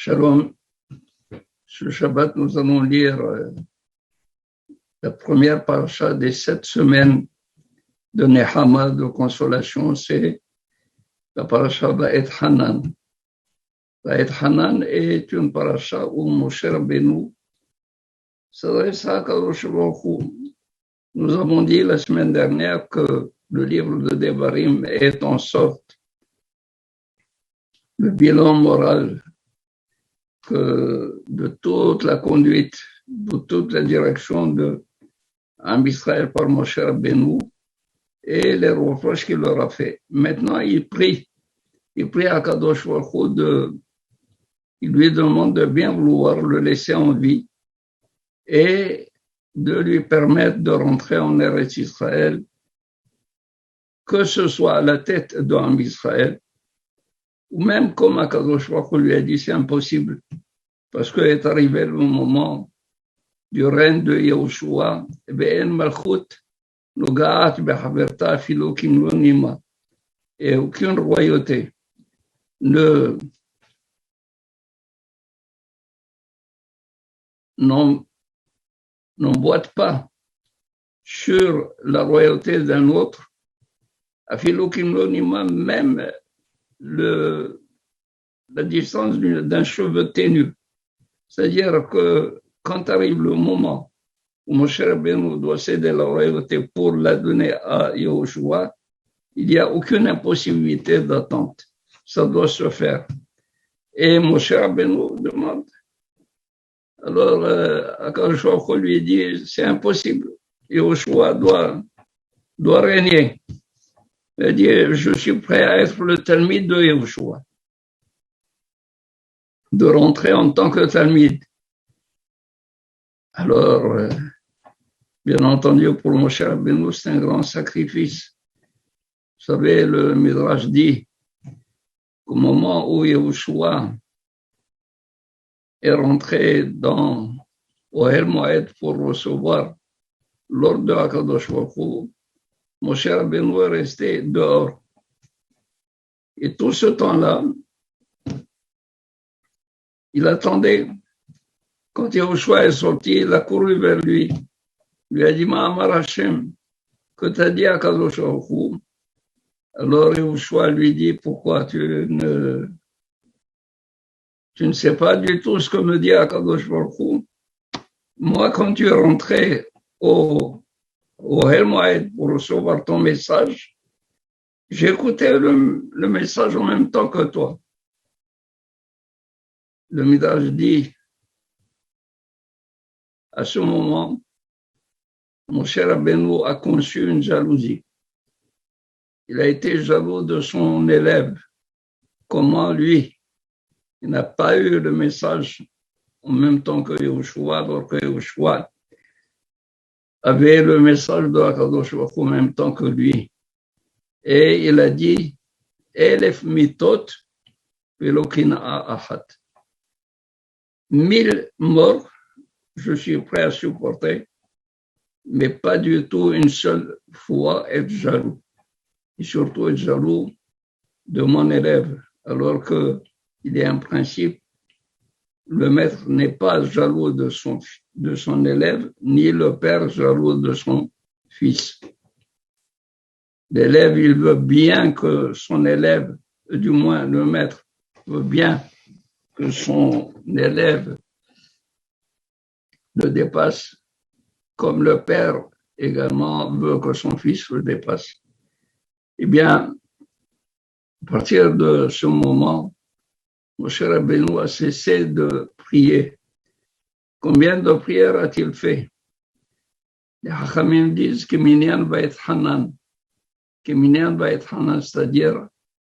Shalom. Ce Shabbat, nous allons lire la première paracha des 7 semaines de Nehama, de consolation. C'est la paracha Va'et Hanan. Va'et Hanan est une paracha où Moshe Rabbeinu s'adresse à Kadosh Baruch Hu. Nous avons dit la semaine dernière que le livre de Devarim est en sorte le bilan moral de toute la conduite, de toute la direction de Israël par Moshe Rabbeinu et les reproches qu'il leur a fait. Maintenant, il prie à Kadosh Baruch Hu il lui demande de bien vouloir le laisser en vie et de lui permettre de rentrer en Eretz Israël, que ce soit à la tête de Israël, ou même comme Akadosh Baruch Hu lui a dit, c'est impossible, parce qu'est arrivé le moment du règne de Yehoshua, Be'en Malchut, Nogaat Behaverta Filo Kimlo Nima, et aucune royauté n'emboîte pas sur la royauté d'un autre, à Filo Kimlo Nima, même la distance d'un cheveu ténu. C'est-à-dire que quand arrive le moment où Moshe Rabbeinu doit céder la royauté pour la donner à Yehoshua, il n'y a aucune impossibilité d'attente. Ça doit se faire. Et Moshe Rabbeinu demande. Alors, Akadosh Baruch Hu lui dit, c'est impossible. Yehoshua doit régner. Il dit, je suis prêt à être le Talmid de Yehoshua, de rentrer en tant que Talmid. Alors, bien entendu, pour Moshe Rabbeinu, c'est un grand sacrifice. Vous savez, le Midrash dit qu'au moment où Yehoshua est rentré dans Ohel Moed pour recevoir l'ordre de Akadosh Baruch Hu, Moshe Rabbeinu est resté dehors. Et tout ce temps-là, il attendait. Quand Yehoshua est sorti, il a couru vers lui. Il lui a dit, Ma'amar Hashem, que t'as dit à Kadosh Baruch Hu? Alors Yehoshua lui dit, pourquoi tu ne sais pas du tout ce que me dit Kadosh Baruch Hu? Moi, quand tu es rentré au Ohel Moed pour recevoir ton message, j'ai écouté le message en même temps que toi. Le Midrash dit, à ce moment, Moshe Rabbeinu a conçu une jalousie. Il a été jaloux de son élève. Comment lui, il n'a pas eu le message en même temps que Yehoshua, alors que Yehoshua avait le message de Akadosh Baruch Hu en même temps que lui. Et il a dit, Elef mitot velokina achat. 1000 morts, je suis prêt à supporter, mais pas du tout une seule fois être jaloux. Et surtout être jaloux de mon élève, alors qu'il y a un principe, le maître n'est pas jaloux de son élève, ni le père jaloux de son fils. L'élève, il veut bien que son élève, du moins le maître, veut bien que son élève le dépasse, comme le père également veut que son fils le dépasse. Eh bien, à partir de ce moment, Moshe Rabbeinu a cessé de prier. Combien de prières a-t-il fait? Les Hachamim disent que Minyan Va'et Hanan, c'est-à-dire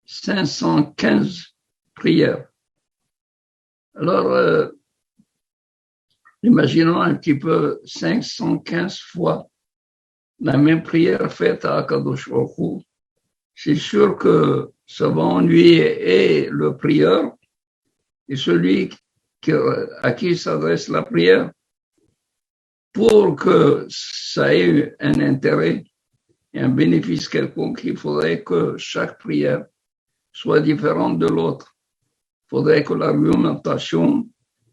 515 prières. Alors, imaginons un petit peu 515 fois la même prière faite à Akadosh Baruch Hu. C'est sûr que ça va ennuyer et le prieur et celui à qui s'adresse la prière. Pour que ça ait un intérêt et un bénéfice quelconque, il faudrait que chaque prière soit différente de l'autre. faudrait que l'argumentation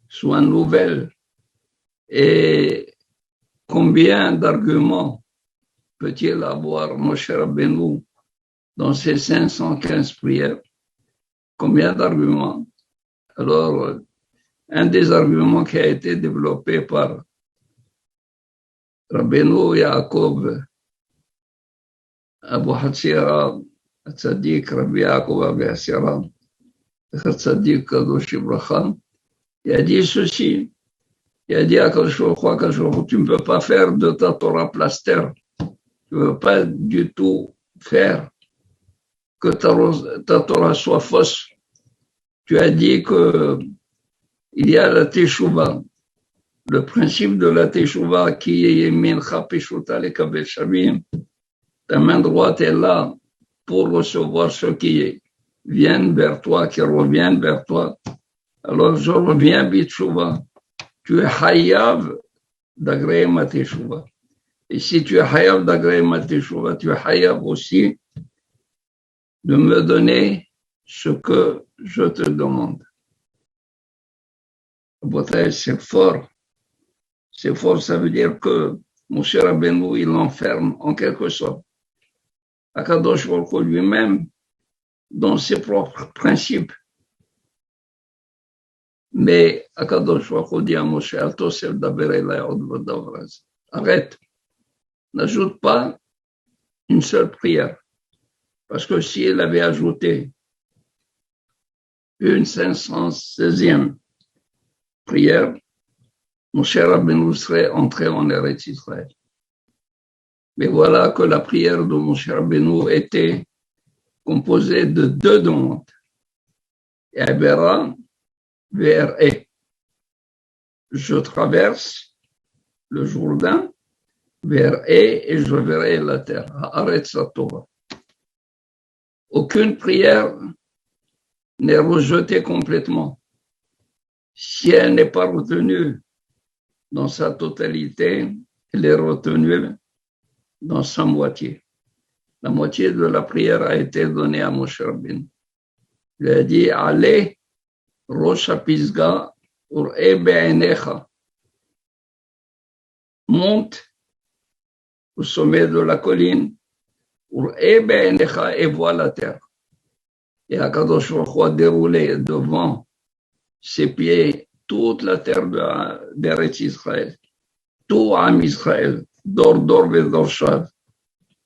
soit nouvelle. Et combien d'arguments peut-il avoir, Moshe Rabbeinu, dans ces 515 prières? Combien d'arguments? Alors, un des arguments qui a été développé par Rabbeinu Yaakov, Abu Hatzira, Tzadik, Rabbi Yaakov Abu Hatzira, Tzadik Kadosh Ibrahim, il a dit ceci. Il a dit à Kadosh Baruch Hu, tu ne peux pas faire de ta Torah plaster. Tu ne veux pas du tout faire que ta Torah soit fausse. Tu as dit que il y a la Teshuvah. Le principe de la Teshuvah qui est Mincha Peshuta Lekabel Shavim. Ta main droite est là pour recevoir ceux qui viennent vers toi, qui reviennent vers toi. Alors je reviens Bitshuvah. Tu es hayav d'agréer ma Teshuvah. Et si tu es hayav d'agréer ma Teshuvah, tu es hayav aussi de me donner ce que je te demande. C'est fort. C'est fort, ça veut dire que Moshe Rabbeinu, il l'enferme en quelque sorte. Akadosh Baruch Hu lui-même, dans ses propres principes. Mais Akadosh Baruch Hu dit à Moshe, arrête, n'ajoute pas une seule prière. Parce que s'il avait ajouté une 516e prière, Moshe Rabbeinu serait entré en Eretz Israël. Mais voilà que la prière de Moshe Rabbeinu était composée de 2 demandes. Abera vers E. Je traverse le Jourdain vers E et je verrai la terre. Haaretz HaTorah. Aucune prière n'est rejetée complètement. Si elle n'est pas retenue dans sa totalité, elle est retenue dans sa moitié. La moitié de la prière a été donnée à Moshe Rabbeinu. Il a dit, allez, Rosh HaPisga, ur'e be'enecha. Monte au sommet de la colline, ur'e be'enecha, et vois la terre. Et Akadosh Baruch Hu a déroulé devant ses pieds toute la terre d'Eretz Israël, tout Am Israël, d'or Vedorchav,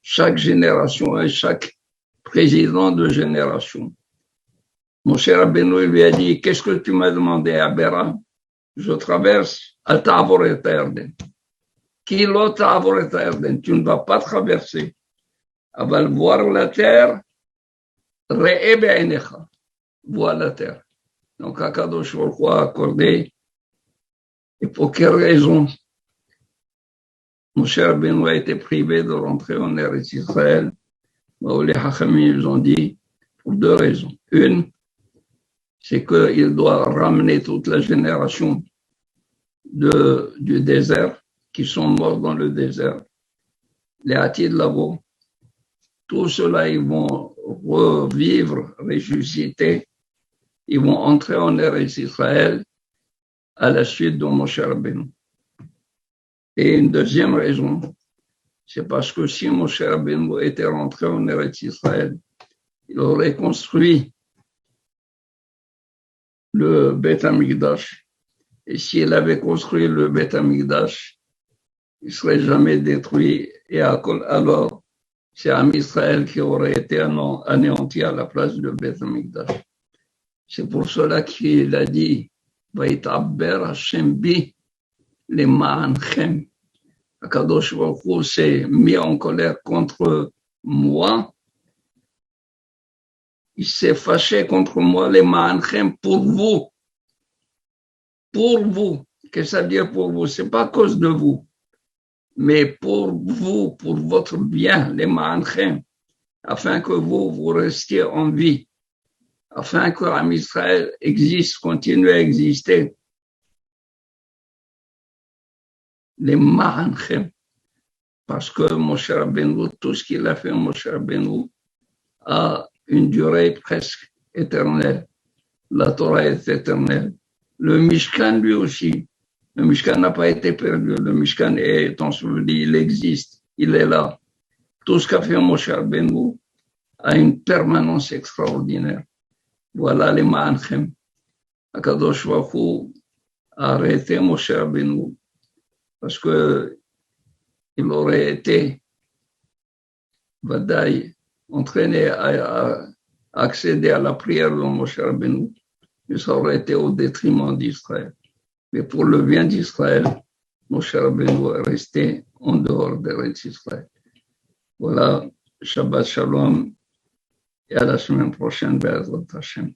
chaque génération et chaque président de génération. Moshe Rabbeinu lui a dit, qu'est-ce que tu m'as demandé à Bera? Je traverse, al ta'avor et Yarden. Ki lo ta'avor et Yarden, tu ne vas pas traverser. Aval voir la terre, re'e be'enecha, vois la terre. Donc, Akadosh Baruch Hu a accordé. Et pour quelle raison Moshe Rabbeinu a été privé de rentrer en Eretz Israël? Les Hachamim, ils ont dit pour 2 raisons. Une, c'est qu'il doit ramener toute la génération du désert, qui sont morts dans le désert. Les Hatid Lavo, tout cela, ils vont revivre, ressusciter. Ils vont entrer en Eretz Israël à la suite de Moshe Rabbeinu. Et une deuxième raison, c'est parce que si Moshe Rabbeinu était rentré en Eretz Israël, il aurait construit le Beth Amikdash. Et s'il avait construit le Beth Amikdash, il ne serait jamais détruit. Et alors, c'est Am Israël qui aurait été anéanti à la place du Beth Amikdash. C'est pour cela qu'il a dit, Vaïtaber Hashem bi lema'anchem. Akadosh Baruch Hu s'est mis en colère contre moi. Il s'est fâché contre moi, lema'anchem, pour vous. Pour vous. Qu'est-ce que ça veut dire pour vous? C'est pas à cause de vous, mais pour vous, pour votre bien, lema'anchem, afin que vous restiez en vie. Afin que Am Israël existe, continue à exister. Les Ma'anchem. Parce que Moshe Rabbeinu, tout ce qu'il a fait, Moshe Rabbeinu, a une durée presque éternelle. La Torah est éternelle. Le Mishkan, lui aussi. Le Mishkan n'a pas été perdu. Le Mishkan est, on se le dit, il existe. Il est là. Tout ce qu'a fait Moshe Rabbeinu a une permanence extraordinaire. Voilà les Ma'anchem. Akadosh Baruch Hu a arrêté Moshe Rabbeinu parce que il aurait été Vadaï entraîné à accéder à la prière de Moshe Rabbeinu, mais ça aurait été au détriment d'Israël. Mais pour le bien d'Israël, Moshe Rabbeinu est resté en dehors d'Eretz Israël. Voilà, Shabbat Shalom et à la semaine prochaine, Be'ezrat Hashem.